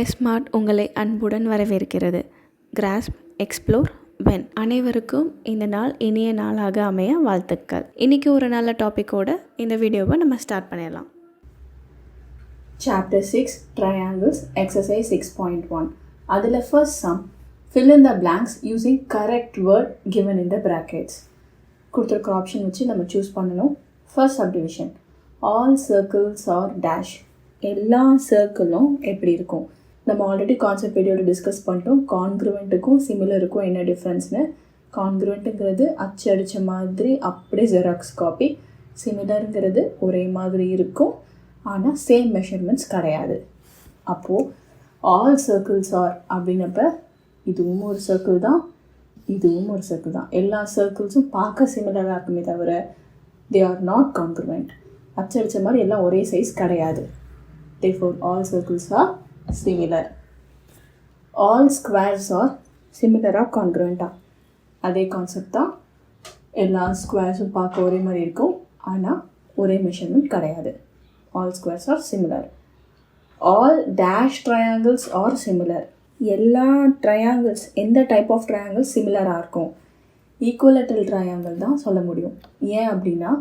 Smart உங்களை அன்புடன் வரவேற்கிறது. Grass, explore, when. அனைவருக்கும் இந்த நாள் இனிய நாளாக அமைய வாழ்த்துக்கள். இன்றைக்கி ஒரு நல்ல டாப்பிக்கோடு இந்த வீடியோவை நம்ம ஸ்டார்ட் பண்ணிடலாம். Chapter 6 Triangles Exercise 6.1. அதில் first sum, fill in the blanks using correct word given in the brackets. கொடுத்துருக்க ஆப்ஷன் வச்சு நம்ம சூஸ் பண்ணணும். First subdivision, all circles are dash. எல்லா சர்க்கிளும் எப்படி இருக்கும்? நம்ம ஆல்ரெடி கான்செப்ட் வீடியோவில் டிஸ்கஸ் பண்ணிட்டோம். கான்க்ருவெண்ட்டுக்கும் சிமிலருக்கும் என்ன டிஃப்ரென்ஸ்னு. கான்க்ருவெண்ட்டுங்கிறது அச்சடித்த மாதிரி அப்படியே ஜெராக்ஸ் காப்பி. சிமிலருங்கிறது ஒரே மாதிரி இருக்கும், ஆனால் சேம் மெஷர்மெண்ட்ஸ் கிடையாது. அப்போது ஆல் சர்க்கிள்ஸ் ஆர் அப்படின்னப்ப இதுவும் ஒரு சர்க்கிள் தான், இதுவும் ஒரு சர்க்கிள் தான். எல்லா சர்க்கிள்ஸும் பார்க்க சிமிலராக இருக்குமே தவிர தே ஆர் நாட் கான்க்ருவெண்ட். அச்சடித்த மாதிரி எல்லாம் ஒரே சைஸ் கிடையாது. Therefore, all circles are similar. All squares are similar or congruent. அதே கான்செப்ட் தான். எல்லா ஸ்கொயர்ஸும் பார்க்க ஒரே மாதிரி இருக்கும், ஆனால் ஒரே மெஷர்மெண்ட் கிடையாது. All squares are similar. All dash triangles are similar. எல்லா ட்ரையாங்கிள்ஸ், எந்த டைப் ஆஃப் ட்ரையாங்கிள்ஸ் சிமிலராக இருக்கும்? ஈக்குவலேட்ரல் ட்ரையாங்கிள் தான் சொல்ல முடியும். ஏன் அப்படின்னா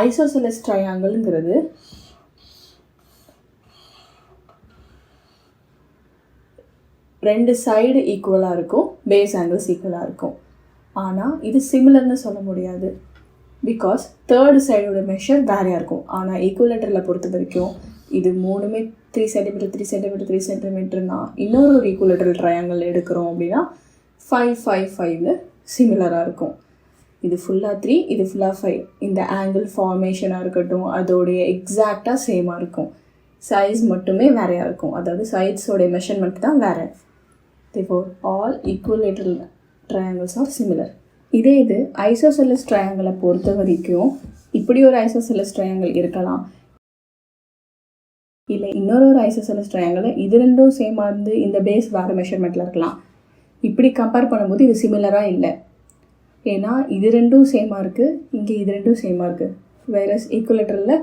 ஐசோசெலஸ் ட்ரையாங்கிள்ங்கிறது ரெண்டு சைடு ஈக்குவலாக இருக்கும், பேஸ் ஆங்கிள்ஸ் ஈக்குவலாக இருக்கும். ஆனால் இது சிமிலர்னு சொல்ல முடியாது, பிகாஸ் தேர்டு சைடோட மெஷர் வேறையாக இருக்கும். ஆனால் ஈக்குவலேட்டரில் பொறுத்த வரைக்கும் இது மூணுமே 3 சென்டிமீட்டர் 3 சென்டிமீட்டர் 3 சென்டிமீட்டர்னா இன்னொரு ஒரு ஈக்குவலேட்டரல் ட்ரையாங்கிள் எடுக்கிறோம் அப்படின்னா 5 5 5னு சிமிலராக இருக்கும். இது ஃபுல்லாக 3, இது ஃபுல்லாக 5. இந்த ஆங்கிள் ஃபார்மேஷனாக இருக்கட்டும் அதோடைய எக்ஸாக்டாக சேமாக இருக்கும். சைஸ் மட்டுமே வேறையாக இருக்கும், அதாவது சைட்ஸோடைய மெஷர்மெண்ட் தான் வேறு. Therefore, all equilateral triangles are similar. இது ஐசோசெலஸ் ட்ரையாங்கிளை பொறுத்த வரைக்கும் இப்படி ஒரு ஐசோசெலஸ் ட்ரையாங்கிள் இருக்கலாம், இல்லை இன்னொரு ஐசோசெலஸ் ட்ரையாங்கிள் இது ரெண்டும் சேமாக இருந்து இந்த பேஸ் வேறு மெஷர்மெண்ட்டில் இருக்கலாம். இப்படி கம்பேர் பண்ணும்போது இது சிமிலராக இல்லை, ஏன்னா இது ரெண்டும் சேமாக இருக்குது, இங்கே இது ரெண்டும் சேமாக இருக்குது. வேறு ஈக்குவலேட்டரில்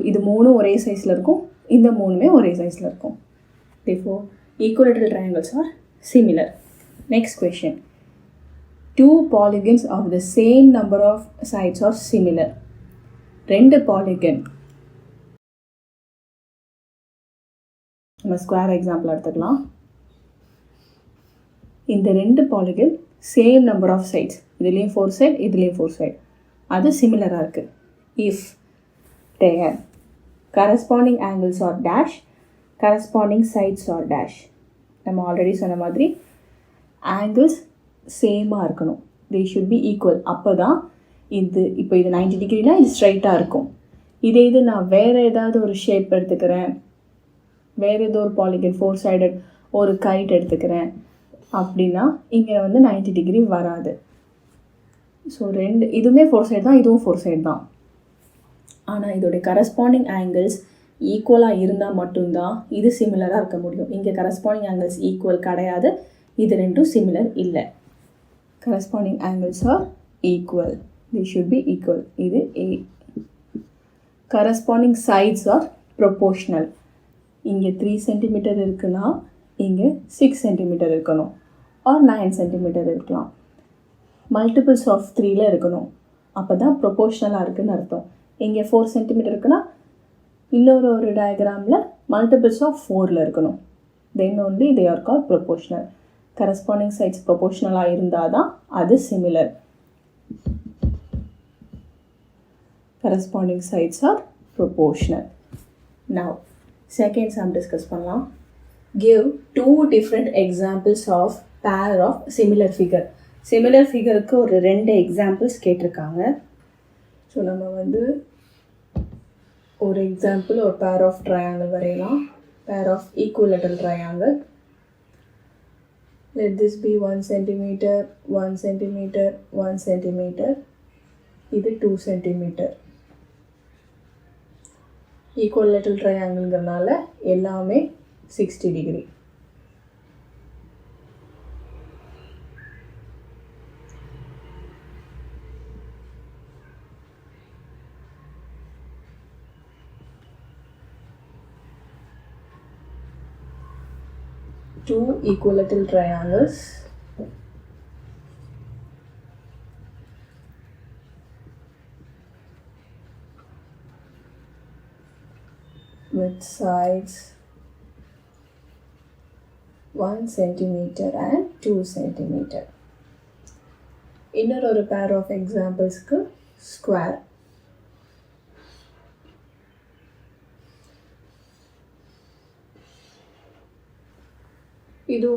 இது மூணும் ஒரே சைஸில் இருக்கும், இந்த மூணுமே ஒரே சைஸில் இருக்கும். Therefore, equilateral triangles are similar. Next question. Two polygons of the same number of sides are similar. ரெண்டு பாலிகன், நம்ம ஸ்கொயர் எக்ஸாம்பிள் எடுத்துக்கலாம். இந்த ரெண்டு polygon same number of sides, இதுலேயும் 4 சைட் இதுலேயும் 4 சைட், அது சிமிலராக இருக்குது. If their corresponding angles are dash, corresponding sides are dash. நம்ம ஆல்ரெடி சொன்ன மாதிரி ஆங்கிள்ஸ் சேமாக இருக்கணும், they should be equal. அப்போ தான் இப்போ இது 90 டிகிரினா இது ஸ்ட்ரைட்டாக இருக்கும். இது நான் வேறு ஏதாவது ஒரு ஷேப் எடுத்துக்கிறேன், வேறு ஏதோ ஒரு பாலிகன் 4 சைடட் ஒரு கைட் எடுத்துக்கிறேன் அப்படின்னா இங்கே 90 டிகிரி வராது. ஸோ இதுவுமே 4 சைடு தான், இதுவும் 4 சைடு தான். ஆனால் இதோடைய கரஸ்பாண்டிங் ஆங்கிள்ஸ் ஈக்குவலாக இருந்தால் மட்டும்தான் இது சிமிலராக இருக்க முடியும். இங்கே கரஸ்பாண்டிங் ஆங்கிள்ஸ் ஈக்குவல் கிடையாது, இது ரெண்டும் சிமிலர் இல்லை. Corresponding angles are equal, they should be equal. இது A. Corresponding sides are proportional. இங்கே 3 சென்டிமீட்டர் இருக்குன்னா இங்கே 6 சென்டிமீட்டர் இருக்கணும், ஆர் 9 சென்டிமீட்டர் இருக்கலாம். மல்டிபிள்ஸ் ஆஃப் 3ல் இருக்கணும், அப்போ தான் ப்ரொபோஷ்னலாக இருக்குதுன்னு அர்த்தம். இங்கே 4 சென்டிமீட்டர் இருக்குன்னா இன்னொரு டயக்ராமில் மல்டிபிள்ஸ் ஆஃப் 4ல் இருக்கணும். Then only they are called proportional. Corresponding sides ப்ரொபோஷ்னலாக இருந்தால் தான் அது similar. Corresponding sides are proportional. Now second sum discuss பண்ணலாம். Give 2 different examples of pair of similar figure. Similar ஃபிகருக்கு ஒரு 2 எக்ஸாம்பிள்ஸ் கேட்டிருக்காங்க. ஸோ நம்ம ஒரு எக்ஸாம்பிள், ஒரு பேர் ஆஃப் ட்ரையாங்கிள் வரையலாம். Pair of equilateral triangle. Let this be 1 centimetre 1 centimetre 1 centimetre, இது 2 centimetre. Equilateral ட்ரையாங்கிள்ங்கிறனால எல்லாமே 60 degree. two equilateral triangles with sides 1 centimeter and 2 centimeter. இன்னொரு pair of examples-க்கு square. இது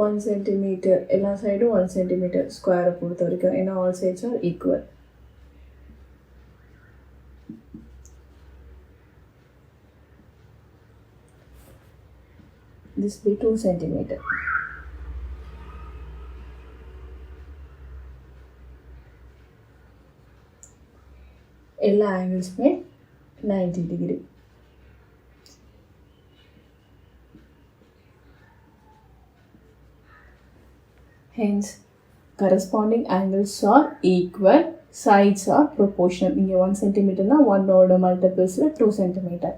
1 centimeter, எல்லா சைடும் 1 centimeter ஸ்கொயரை பொறுத்த வரைக்கும், ஏன்னா all sides are equal. This be 2 centimeter. எல்லா angles-மே 90 degree. Hence, corresponding angles are equal, sides are proportional. இங்க 1 centimeter na 1 ஓட multiples 2 centimeter.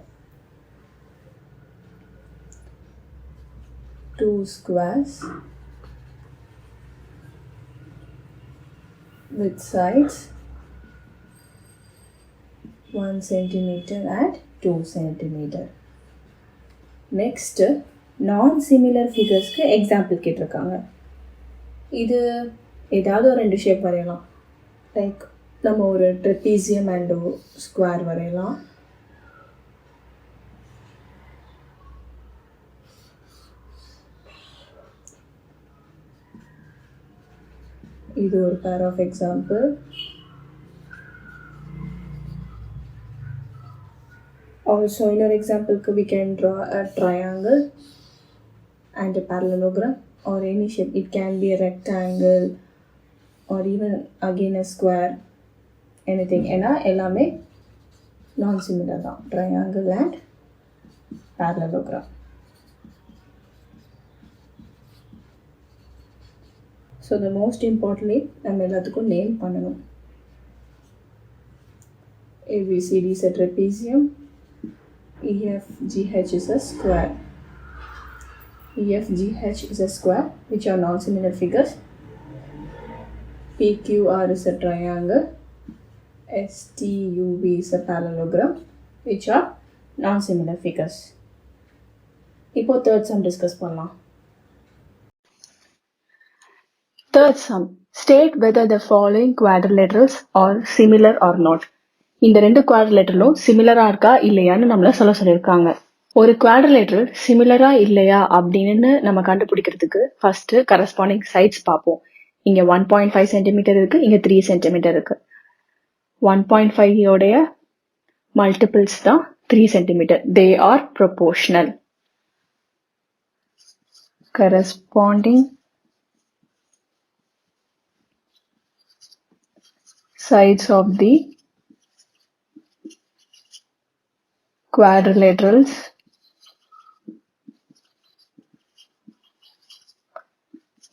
2 squares with sides 1 centimeter and 2 centimeter. Next, non-similar figures-க்கு example கேட்டிருக்காங்க. இது ஏதாவது ஒரு ரெண்டு ஷேப் வரையலாம். லைக் நம்ம ஒரு ட்ரெப்பீசியம் அண்ட் ஸ்கொயர் வரையலாம். இது ஒரு pair of example. Also, in our example, we can draw a triangle and a parallelogram or any shape. It can be a rectangle or even again a square, anything. ஏன்னா எல்லாமே non-similar தான். Triangle and parallelogram. So the most importantly, நம்ம எல்லாத்துக்கும் name பண்ணணும். ABCD is a trapezium. EFGH is a square. EFGH is a square, which are non-similar figures. PQR is a triangle. STUV is a parallelogram, which are non-similar figures. இப்போ third sum discuss பண்ணலாம். Third sum. State whether the following quadrilaterals are similar or not. இந்த ரெண்டு குவாட்ரிலேட்டரலும் சிமிலரா இருக்கா இல்லையான்னு நம்மள சொல்லியிருக்காங்க. ஒரு quadrilateral சிமிலரா இல்லையா அப்படின்னு நம்ம கண்டுபிடிக்கிறதுக்கு ஃபர்ஸ்ட் கரஸ்பாண்டிங் சைட்ஸ் பார்ப்போம். இங்க 1.5 சென்டிமீட்டர் இருக்கு, இங்க 3 சென்டிமீட்டர் இருக்கு. 1.5 உடைய மல்டிபிள்ஸ் தான் 3 centimetre. They are proportional. Corresponding sides of the quadrilaterals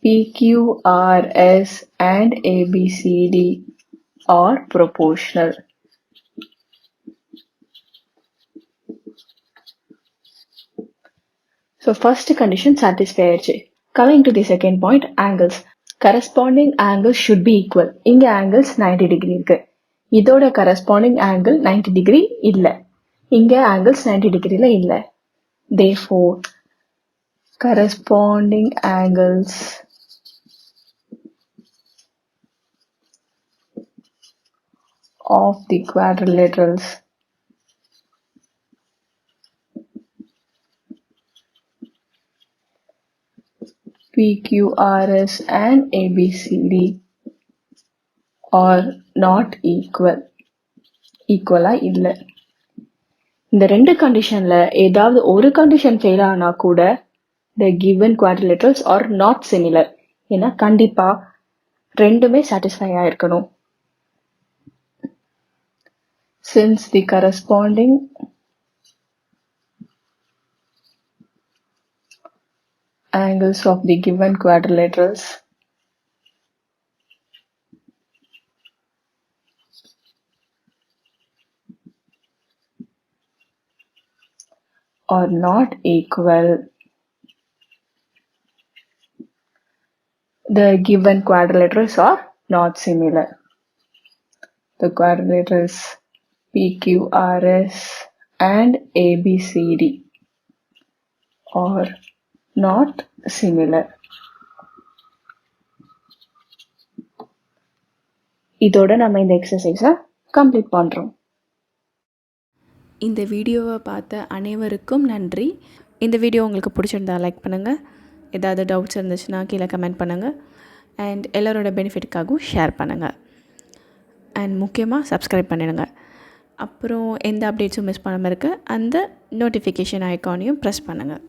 PQRS and ABCD are proportional. So first condition satisfied. Coming to the second point, angles. Corresponding angles should be equal. இங்க angles 90 degree இருக்கு. இதோட corresponding angle 90 degree இல்ல. இங்க angles 90 degree ல இல்ல. Therefore, corresponding angles of the quadrilaterals PQRS and ABCD are not equal. ஈக்குவலா இல்ல. இந்த ரெண்டு கண்டிஷன்ல ஏதாவது ஒரு கண்டிஷன் ஃபெயில் ஆனா கூட the given quadrilaterals are not similar. ஏன்னா கண்டிப்பா ரெண்டுமே satisfy ஆயிருக்கணும். Since the corresponding angles of the given quadrilaterals are not equal, the given quadrilaterals are not similar. The quadrilaterals PQRS and ABCD are not similar. இதோட நம்ம இந்த எக்ஸசைஸை complete பண்ணுறோம். இந்த வீடியோவை பார்த்த அனைவருக்கும் நன்றி. இந்த வீடியோ உங்களுக்கு பிடிச்சிருந்தா லைக் பண்ணுங்கள். ஏதாவது டவுட்ஸ் இருந்துச்சுன்னா கீழே கமெண்ட் பண்ணுங்கள். அண்ட் எல்லோரோட பெனிஃபிட்டுக்காகவும் ஷேர் பண்ணுங்கள். அண்ட் முக்கியமாக சப்ஸ்கிரைப் பண்ணிடுங்க. அப்புறம் எந்த அப்டேட்ஸும் மிஸ் பண்ணாமல் இருக்க அந்த நோட்டிஃபிகேஷன் ஐக்கானையும் ப்ரெஸ் பண்ணுங்கள்.